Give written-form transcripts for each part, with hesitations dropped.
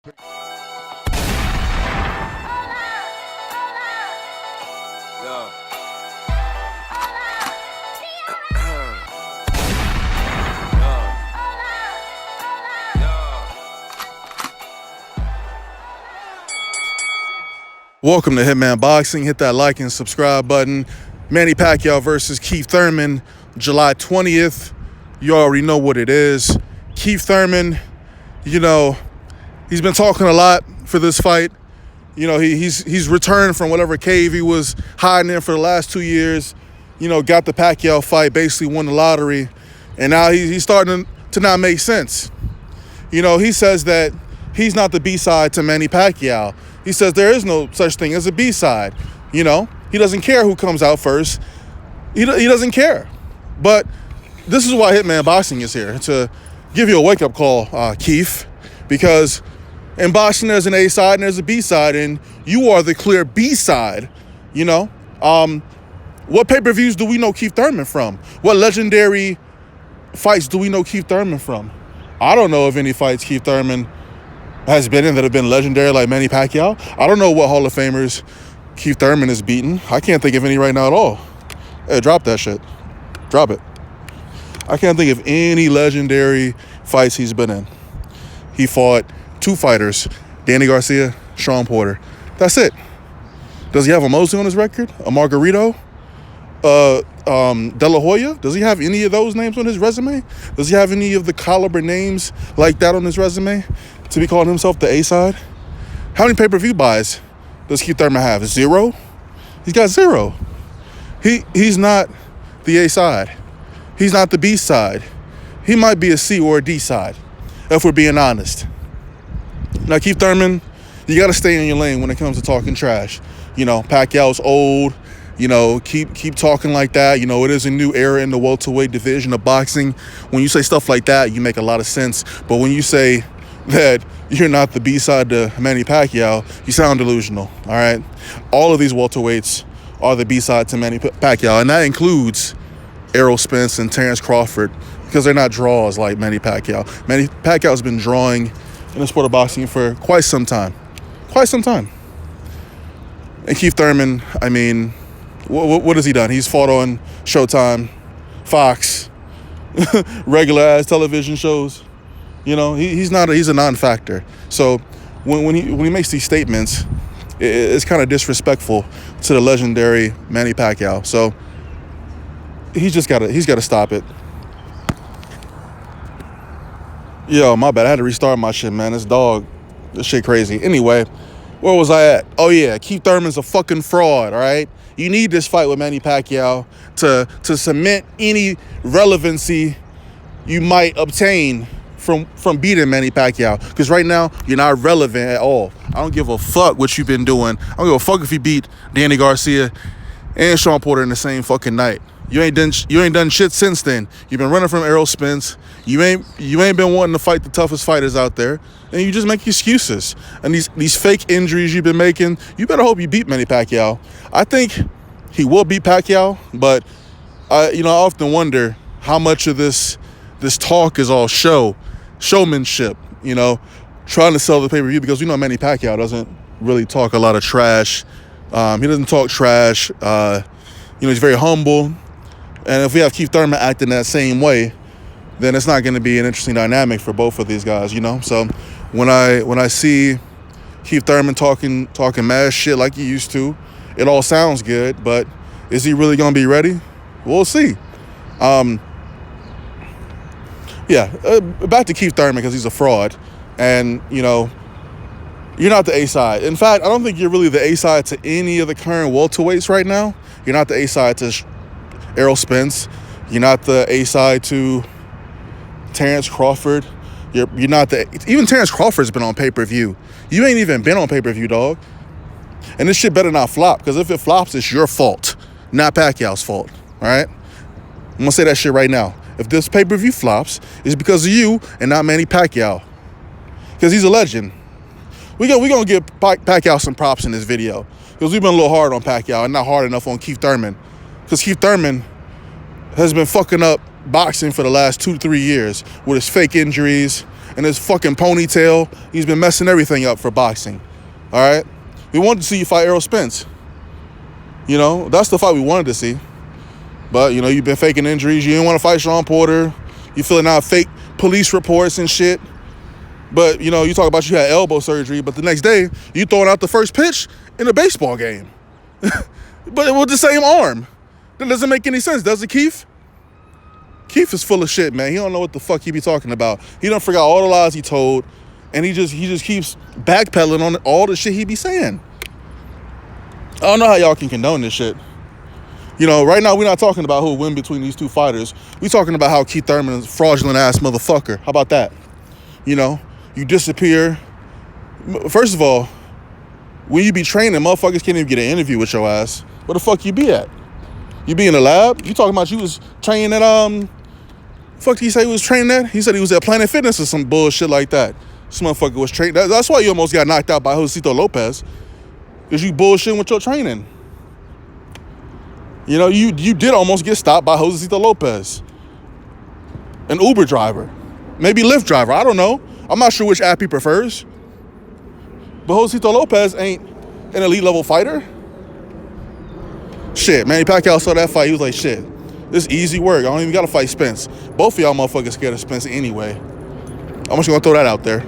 Yo. Welcome to Hitman Boxing. Hit that like and subscribe button. Manny Pacquiao versus Keith Thurman, July 20th. You already know what it is. Keith Thurman, you know, he's been talking a lot for this fight. You know, he's returned from whatever cave he was hiding in for the last 2 years. You know, got the Pacquiao fight, basically won the lottery. And now he's starting to not make sense. You know, he says that he's not the B-side to Manny Pacquiao. He says there is no such thing as a B-side. You know, he doesn't care who comes out first. He doesn't care. But this is why Hitman Boxing is here, to give you a wake-up call, Keith, because in boxing there's an A-side and there's a B-side, and you are the clear B-side, you know. What pay-per-views do we know Keith Thurman from? What legendary fights do we know Keith Thurman from? I don't know of any fights Keith Thurman has been in that have been legendary like Manny Pacquiao. I don't know what Hall of Famers Keith Thurman has beaten. I can't think of any right now at all. Hey, drop that shit. Drop it. I can't think of any legendary fights he's been in. He fought 2 fighters, Danny Garcia, Sean Porter. That's it. Does he have a Mosley on his record? A Margarito? De La Hoya? Does he have any of those names on his resume? Does he have any of the caliber names like that on his resume to be calling himself the A-side? How many pay-per-view buys does Keith Thurman have? 0? He's got 0. He's not the A-side. He's not the B-side. He might be a C or a D-side, if we're being honest. Now, Keith Thurman, you got to stay in your lane when it comes to talking trash. You know, Pacquiao's old. You know, keep talking like that. You know, it is a new era in the welterweight division of boxing. When you say stuff like that, you make a lot of sense. But when you say that you're not the B-side to Manny Pacquiao, you sound delusional, all right? All of these welterweights are the B-side to Manny Pacquiao, and that includes Errol Spence and Terrence Crawford, because they're not draws like Manny Pacquiao. Manny Pacquiao's been drawing in the sport of boxing for quite some time. Quite some time. And Keith Thurman, I mean, what has he done? He's fought on Showtime, Fox, regular-ass television shows. You know, he's a non-factor. So when he makes these statements, it's kind of disrespectful to the legendary Manny Pacquiao. So he's got to stop it. Yo, my bad. I had to restart my shit, man. This shit crazy. Anyway, where was I at? Oh yeah, Keith Thurman's a fucking fraud. All right. You need this fight with Manny Pacquiao to cement any relevancy you might obtain from beating Manny Pacquiao. Because right now, you're not relevant at all. I don't give a fuck what you've been doing. I don't give a fuck if you beat Danny Garcia and Sean Porter in the same fucking night. You ain't done shit since then. You've been running from Errol Spence. You ain't been wanting to fight the toughest fighters out there. And you just make excuses. And these fake injuries you've been making, you better hope you beat Manny Pacquiao. I think he will beat Pacquiao, but I often wonder how much of this talk is all showmanship, you know, trying to sell the pay-per-view, because we know Manny Pacquiao doesn't really talk a lot of trash. He doesn't talk trash. He's very humble. And if we have Keith Thurman acting that same way, then it's not going to be an interesting dynamic for both of these guys, you know? So when I see Keith Thurman talking mad shit like he used to, it all sounds good, but is he really going to be ready? We'll see. Back to Keith Thurman, because he's a fraud. And, you know, you're not the A-side. In fact, I don't think you're really the A-side to any of the current welterweights right now. You're not the A-side to Errol Spence. You're not the A-side to Terrence Crawford. You're not even Terrence Crawford's been on pay-per-view. You ain't even been on pay-per-view, dog. And this shit better not flop, because if it flops, it's your fault, not Pacquiao's fault, all right? I'm going to say that shit right now. If this pay-per-view flops, it's because of you and not Manny Pacquiao, because he's a legend. We're going to give Pacquiao some props in this video, because we've been a little hard on Pacquiao and not hard enough on Keith Thurman, because Keith Thurman has been fucking up boxing for the last 2 to 3 years with his fake injuries and his fucking ponytail. He's been messing everything up for boxing. All right? We wanted to see you fight Errol Spence. You know, that's the fight we wanted to see. But, you know, you've been faking injuries. You didn't want to fight Sean Porter. You filling out fake police reports and shit. But, you know, you talk about you had elbow surgery, but the next day, you throwing out the first pitch in a baseball game. But with the same arm. That doesn't make any sense, does it, Keith? Keith is full of shit, man. He don't know what the fuck he be talking about. He done forgot all the lies he told, and he just keeps backpedaling on all the shit he be saying. I don't know how y'all can condone this shit. You know, right now we're not talking about who will win between these two fighters. We're talking about how Keith Thurman is a fraudulent ass motherfucker. How about that? You know, you disappear. First of all, when you be training, motherfuckers can't even get an interview with your ass. Where the fuck you be at? You be in the lab? You talking about you was training at, fuck did he say he was training at? He said he was at Planet Fitness or some bullshit like that. This motherfucker was training. That's why you almost got knocked out by Josito Lopez. Because you bullshitting with your training. You know, you did almost get stopped by Josito Lopez. An Uber driver. Maybe Lyft driver. I don't know. I'm not sure which app he prefers. But Josito Lopez ain't an elite level fighter. Shit, Manny Pacquiao saw that fight. He was like, shit, this is easy work. I don't even got to fight Spence. Both of y'all motherfuckers scared of Spence anyway. I'm just going to throw that out there.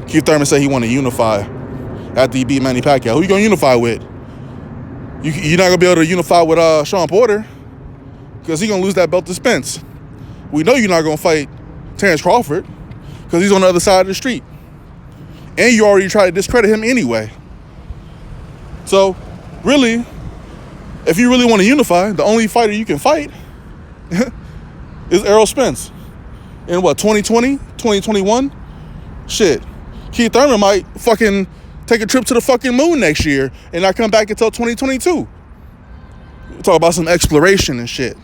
Keith Thurman said he want to unify after he beat Manny Pacquiao. Who you going to unify with? You're not going to be able to unify with Sean Porter because he's going to lose that belt to Spence. We know you're not going to fight Terrence Crawford because he's on the other side of the street. And you already tried to discredit him anyway. So, really, if you really want to unify, the only fighter you can fight is Errol Spence. In what, 2020? 2021? Shit. Keith Thurman might fucking take a trip to the fucking moon next year and not come back until 2022. Talk about some exploration and shit.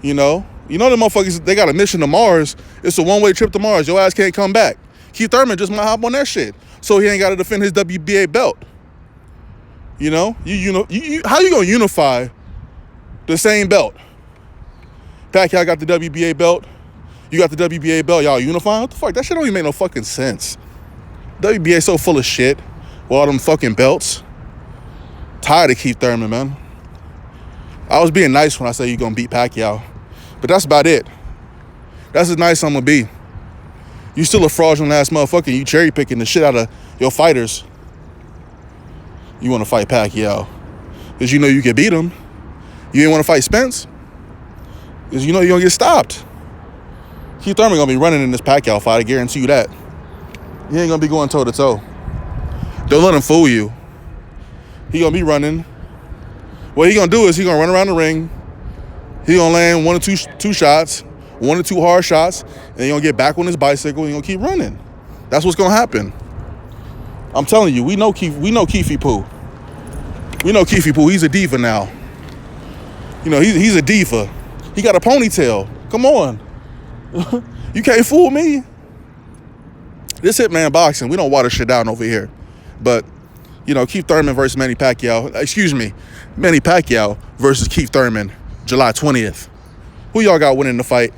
You know the motherfuckers, they got a mission to Mars. It's a one-way trip to Mars. Your ass can't come back. Keith Thurman just might hop on that shit. So he ain't got to defend his WBA belt. You know? How you going to unify the same belt? Pacquiao got the WBA belt. You got the WBA belt. Y'all unifying? What the fuck? That shit don't even make no fucking sense. WBA so full of shit with all them fucking belts. Tired of Keith Thurman, man. I was being nice when I said you're going to beat Pacquiao. But that's about it. That's as nice I'm going to be. You still a fraudulent ass motherfucker. You cherry picking the shit out of your fighters. You want to fight Pacquiao because you know you can beat him. You didn't want to fight Spence because you know you're going to get stopped. Keith Thurman going to be running in this Pacquiao fight. I guarantee you that. He ain't going to be going toe to toe. Don't let him fool you. He going to be running. What he going to do is he going to run around the ring. He going to land one or two shots, one or two hard shots, and he going to get back on his bicycle and he going to keep running. That's what's going to happen. I'm telling you, we know Keefy Poo. We know Keefy Poo. He's a diva now. You know, he's a diva. He got a ponytail. Come on. You can't fool me. This Hitman boxing, we don't water shit down over here. But, you know, Keith Thurman versus Manny Pacquiao. Excuse me. Manny Pacquiao versus Keith Thurman, July 20th. Who y'all got winning the fight?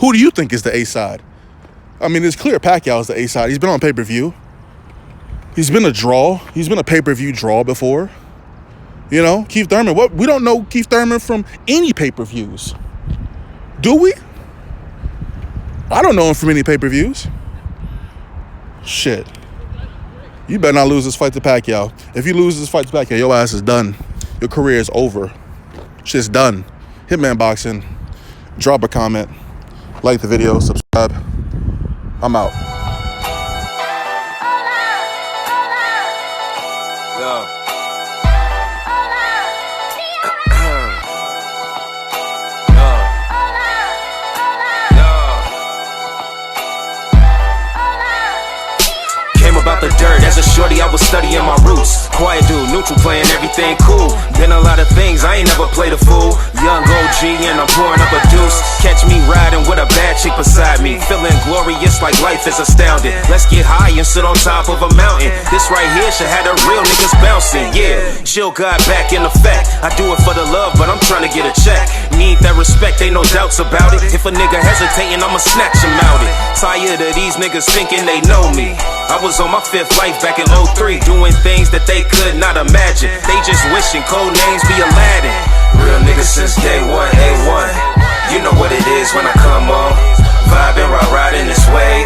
Who do you think is the A side? I mean, it's clear Pacquiao is the A side. He's been on pay-per-view. He's been a draw. He's been a pay-per-view draw before. You know, Keith Thurman. We don't know Keith Thurman from any pay-per-views. Do we? I don't know him from any pay-per-views. Shit. You better not lose this fight to Pacquiao. If you lose this fight to Pacquiao, your ass is done. Your career is over. Shit's done. Hitman Boxing. Drop a comment. Like the video. Subscribe. I'm out. About the dirt. As a shorty, I was studying my roots. Quiet dude, neutral, playing everything cool. Been a lot of things, I ain't never played a fool. Young OG and I'm pouring up a deuce. Catch me riding with a bad chick beside me, feeling glorious like life is astounding. Let's get high and sit on top of a mountain. This right here should have the real niggas bouncing. Yeah, chill God back in effect. I do it for the love, but I'm trying to get a check. Need that respect, ain't no doubts about it. If a nigga hesitating, I'ma snatch him out it. Tired of these niggas thinking they know me. I was on my 5th life back in 03, doing things that they could not imagine. They just wishing code names be Aladdin. Real niggas since day one, A1. You know what it is when I come on. Vibing, riding this way.